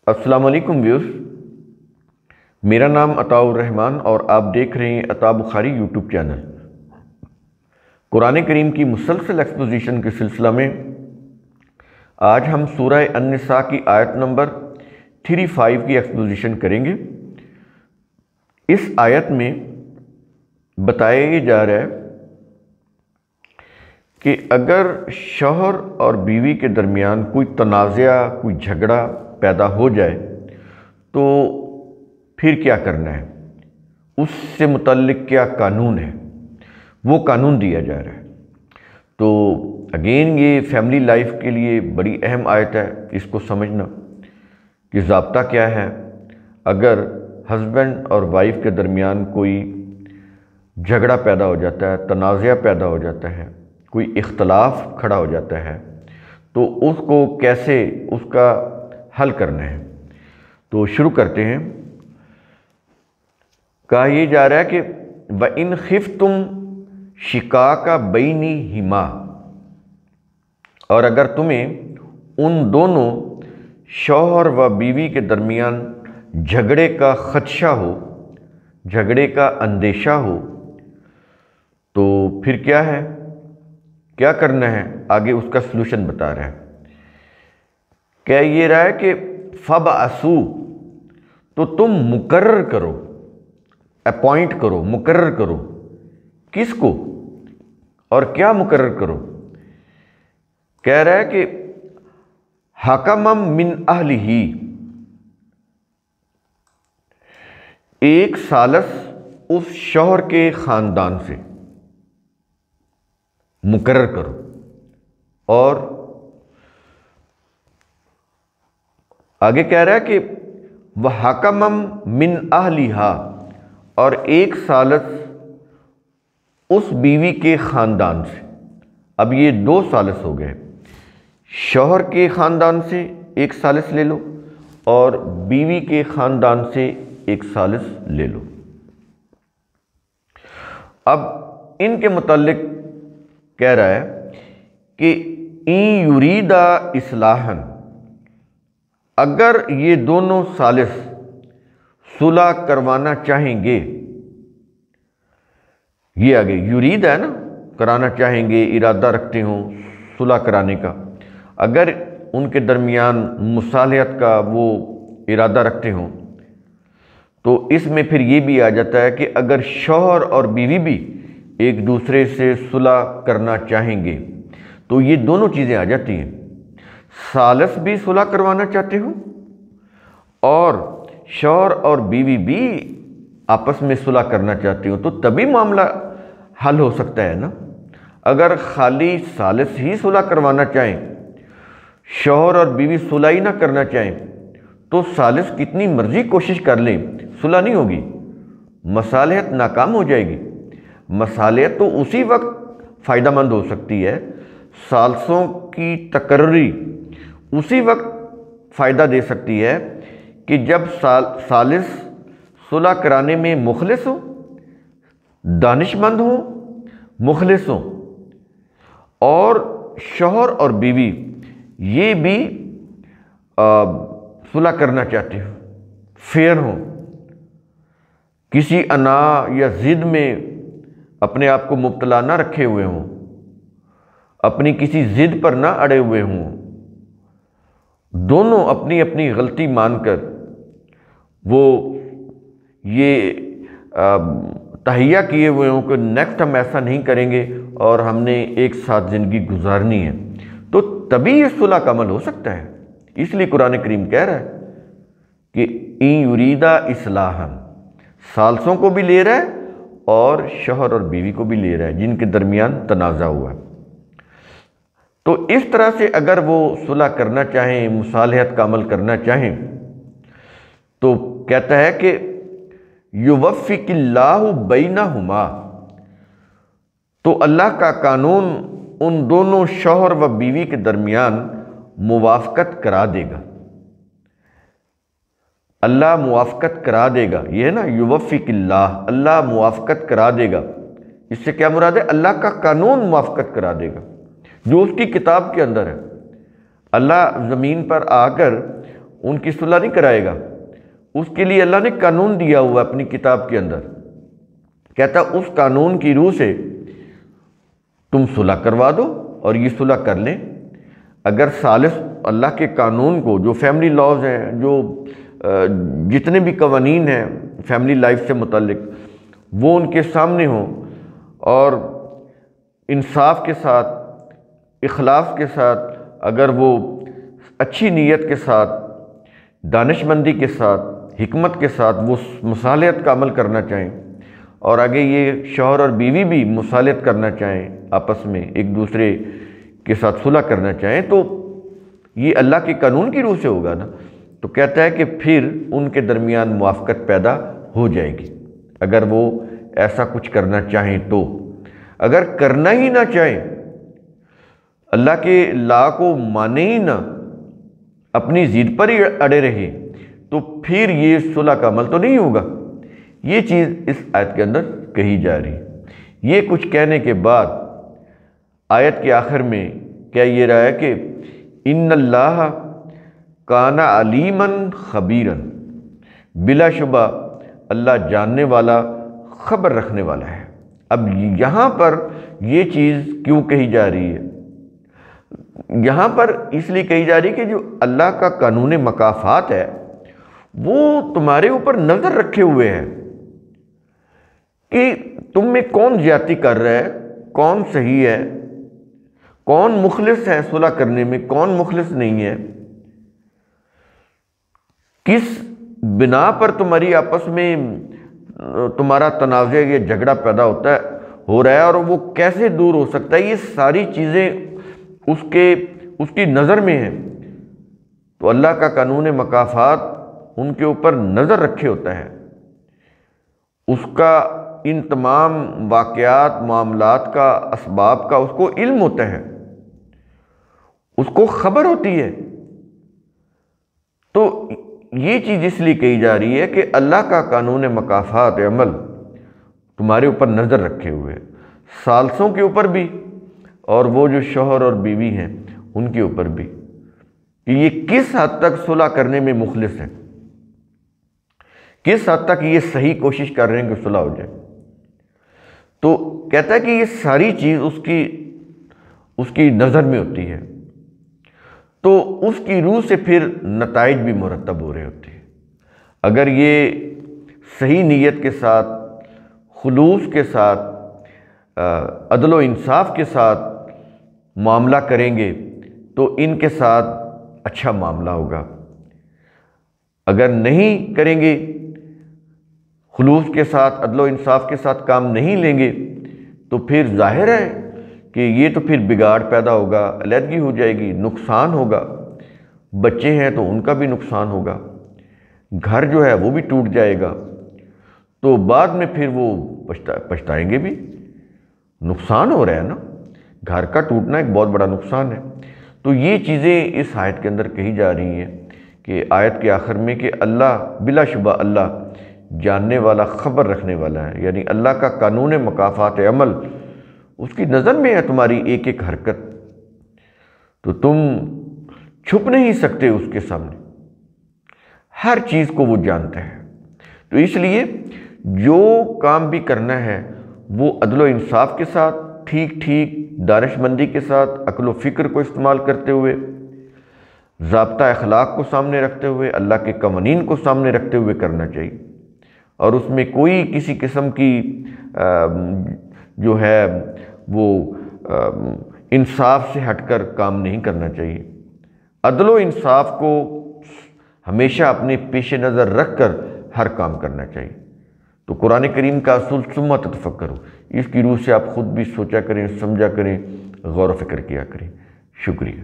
السلام علیکم ویورز، میرا نام عطاء الرحمن اور آپ دیکھ رہے ہیں عطاء بخاری یوٹیوب چینل۔ قرآن کریم کی مسلسل ایکسپوزیشن کے سلسلہ میں آج ہم سورہ النساء کی آیت نمبر 35 کی ایکسپوزیشن کریں گے۔ اس آیت میں بتایا جا رہا ہے کہ اگر شوہر اور بیوی کے درمیان کوئی تنازع، کوئی جھگڑا پیدا ہو جائے تو پھر کیا کرنا ہے، اس سے متعلق کیا قانون ہے، وہ قانون دیا جا رہا ہے۔ تو اگین یہ فیملی لائف کے لیے بڑی اہم آیت ہے، اس کو سمجھنا کہ ضابطہ کیا ہے اگر ہسبینڈ اور وائف کے درمیان کوئی جھگڑا پیدا ہو جاتا ہے، تنازع پیدا ہو جاتا ہے، کوئی اختلاف کھڑا ہو جاتا ہے تو اس کو کیسے اس کا حل کرنا ہے۔ تو شروع کرتے ہیں۔ کہا یہ جا رہا ہے کہ وَإِنْ خِفْتُمْ شِقَاقَ بَيْنِهِمَا، اور اگر تمہیں ان دونوں شوہر و بیوی کے درمیان جھگڑے کا خدشہ ہو، جھگڑے کا اندیشہ ہو، تو پھر کیا ہے، کیا کرنا ہے، آگے اس کا سلوشن بتا رہا ہے۔ کہہ یہ رہا ہے کہ فَبْعَثُوا، تو تم مقرر کرو، اپوائنٹ کرو، مقرر کرو، کس کو اور کیا مقرر کرو؟ کہہ رہا ہے کہ حَكَمًا مِّنْ أَهْلِهِ، ایک ثالث اس شوہر کے خاندان سے مقرر کرو، اور آگے کہہ رہا ہے کہ وَحَكَمًا مِّنْ أَهْلِهَا، اور ایک ثالث اس بیوی کے خاندان سے۔ اب یہ دو ثالث ہو گئے، شوہر کے خاندان سے ایک ثالث لے لو اور بیوی کے خاندان سے ایک ثالث لے لو۔ اب ان کے متعلق کہہ رہا ہے کہ اِن یُرِیدَ اصلاحًا، اگر یہ دونوں ثالث صلح کروانا چاہیں گے، یہ آگے یرید ہے نا، کرانا چاہیں گے، ارادہ رکھتے ہوں صلح کرانے کا، اگر ان کے درمیان مصالحت کا وہ ارادہ رکھتے ہوں تو اس میں پھر یہ بھی آ جاتا ہے کہ اگر شوہر اور بیوی بھی ایک دوسرے سے صلح کرنا چاہیں گے تو یہ دونوں چیزیں آ جاتی ہیں۔ ثالث بھی صلح کروانا چاہتے ہوں اور شوہر اور بیوی بھی آپس میں صلح کرنا چاہتے ہوں، تو تبھی معاملہ حل ہو سکتا ہے نا۔ اگر خالی ثالث ہی صلح کروانا چاہیں، شوہر اور بیوی صلح ہی نہ کرنا چاہیں، تو ثالث کتنی مرضی کوشش کر لیں صلح نہیں ہوگی، مصالحت ناکام ہو جائے گی۔ مصالحت تو اسی وقت فائدہ مند ہو سکتی ہے، ثالثوں کی تقرری اسی وقت فائدہ دے سکتی ہے کہ جب ثالث صلح کرانے میں مخلص ہو، دانش مند ہو، مخلص ہو، اور شوہر اور بیوی یہ بھی صلح کرنا چاہتے ہو، فیئر ہوں، کسی انا یا ضد میں اپنے آپ کو مبتلا نہ رکھے ہوئے ہوں، اپنی کسی ضد پر نہ اڑے ہوئے ہوں، دونوں اپنی اپنی غلطی مان کر وہ یہ تہیہ کیے ہوئے ہوں کہ نیکسٹ ہم ایسا نہیں کریں گے اور ہم نے ایک ساتھ زندگی گزارنی ہے، تو تبھی یہ صلح کا عمل ہو سکتا ہے۔ اس لیے قرآن کریم کہہ رہا ہے کہ اِن یُرِیدَ اصلاحًا، ثالثوں کو بھی لے رہا ہے اور شوہر اور بیوی کو بھی لے رہا ہے جن کے درمیان تنازع ہوا ہے۔ تو اس طرح سے اگر وہ صلح کرنا چاہیں، مصالحت کا عمل کرنا چاہیں، تو کہتا ہے کہ یوفق اللہ بینہما، تو اللہ کا قانون ان دونوں شوہر و بیوی کے درمیان موافقت کرا دے گا، اللہ موافقت کرا دے گا، یہ ہے نا یوفق اللہ، اللہ موافقت کرا دے گا۔ اس سے کیا مراد ہے؟ اللہ کا قانون موافقت کرا دے گا جو اس کی کتاب کے اندر ہے۔ اللہ زمین پر آ کر ان کی صلح نہیں کرائے گا، اس کے لیے اللہ نے قانون دیا ہوا اپنی کتاب کے اندر، کہتا اس قانون کی روح سے تم صلح کروا دو اور یہ صلح کر لیں۔ اگر ثالث اللہ کے قانون کو، جو فیملی لاز ہیں، جو جتنے بھی قوانین ہیں فیملی لائف سے متعلق، وہ ان کے سامنے ہوں اور انصاف کے ساتھ، اخلاص کے ساتھ، اگر وہ اچھی نیت کے ساتھ، دانش مندی کے ساتھ، حکمت کے ساتھ وہ مصالحت کا عمل کرنا چاہیں، اور آگے یہ شوہر اور بیوی بھی مصالحت کرنا چاہیں، آپس میں ایک دوسرے کے ساتھ صلح کرنا چاہیں، تو یہ اللہ کے قانون کی روح سے ہوگا نا۔ تو کہتا ہے کہ پھر ان کے درمیان موافقت پیدا ہو جائے گی اگر وہ ایسا کچھ کرنا چاہیں تو۔ اگر کرنا ہی نہ چاہیں، اللہ کے لا کو مانے ہی نہ، اپنی ضد پر ہی اڑے رہے، تو پھر یہ صلح کا عمل تو نہیں ہوگا۔ یہ چیز اس آیت کے اندر کہی جا رہی ہے۔ یہ کچھ کہنے کے بعد آیت کے آخر میں کیا یہ رہا ہے کہ ان اللہ کان علیما خبیرا، بلا شبہ اللہ جاننے والا، خبر رکھنے والا ہے۔ اب یہاں پر یہ چیز کیوں کہی جا رہی ہے؟ یہاں پر اس لیے کہی جا رہی ہے کہ جو اللہ کا قانون مکافات ہے وہ تمہارے اوپر نظر رکھے ہوئے ہے کہ تم میں کون زیادتی کر رہا ہے، کون صحیح ہے، کون مخلص ہے صلح کرنے میں، کون مخلص نہیں ہے، کس بنا پر تمہاری آپس میں تمہارا تنازع یا جھگڑا پیدا ہو رہا ہے، اور وہ کیسے دور ہو سکتا ہے۔ یہ ساری چیزیں اس کی نظر میں ہیں۔ تو اللہ کا قانون مکافات ان کے اوپر نظر رکھے ہوتا ہے، اس کا ان تمام واقعات، معاملات کا، اسباب کا اس کو علم ہوتا ہے، اس کو خبر ہوتی ہے۔ تو یہ چیز اس لیے کہی جا رہی ہے کہ اللہ کا قانون مکافات عمل تمہارے اوپر نظر رکھے ہوئے، ثالثوں کے اوپر بھی اور وہ جو شوہر اور بیوی ہیں ان کے اوپر بھی، کہ یہ کس حد تک صلح کرنے میں مخلص ہیں، کس حد تک یہ صحیح کوشش کر رہے ہیں کہ صلح ہو جائے۔ تو کہتا ہے کہ یہ ساری چیز اس کی نظر میں ہوتی ہے، تو اس کی روح سے پھر نتائج بھی مرتب ہو رہے ہوتے ہیں۔ اگر یہ صحیح نیت کے ساتھ، خلوص کے ساتھ، عدل و انصاف کے ساتھ معاملہ کریں گے تو ان کے ساتھ اچھا معاملہ ہوگا۔ اگر نہیں کریں گے، خلوص کے ساتھ، عدل و انصاف کے ساتھ کام نہیں لیں گے، تو پھر ظاہر ہے کہ یہ تو پھر بگاڑ پیدا ہوگا، علیحدگی ہو جائے گی، نقصان ہوگا، بچے ہیں تو ان کا بھی نقصان ہوگا، گھر جو ہے وہ بھی ٹوٹ جائے گا، تو بعد میں پھر وہ پچھتائیں گے بھی۔ نقصان ہو رہا ہے نا، گھر کا ٹوٹنا ایک بہت بڑا نقصان ہے۔ تو یہ چیزیں اس آیت کے اندر کہی جا رہی ہیں کہ آیت کے آخر میں کہ اللہ بلا شبہ اللہ جاننے والا، خبر رکھنے والا ہے، یعنی اللہ کا قانون مکافات عمل اس کی نظر میں ہے تمہاری ایک ایک حرکت، تو تم چھپ نہیں سکتے اس کے سامنے، ہر چیز کو وہ جانتا ہے۔ تو اس لیے جو کام بھی کرنا ہے وہ عدل و انصاف کے ساتھ، ٹھیک ٹھیک دانش مندی کے ساتھ، عقل و فکر کو استعمال کرتے ہوئے، ضابطہ اخلاق کو سامنے رکھتے ہوئے، اللہ کے قوانین کو سامنے رکھتے ہوئے کرنا چاہیے، اور اس میں کوئی کسی قسم کی جو ہے وہ انصاف سے ہٹ کر کام نہیں کرنا چاہیے۔ عدل و انصاف کو ہمیشہ اپنے پیش نظر رکھ کر ہر کام کرنا چاہیے۔ تو قرآن کریم کا اصول ثم تتفکروا، اس کی روح سے آپ خود بھی سوچا کریں، سمجھا کریں، غور و فکر کیا کریں۔ شکریہ۔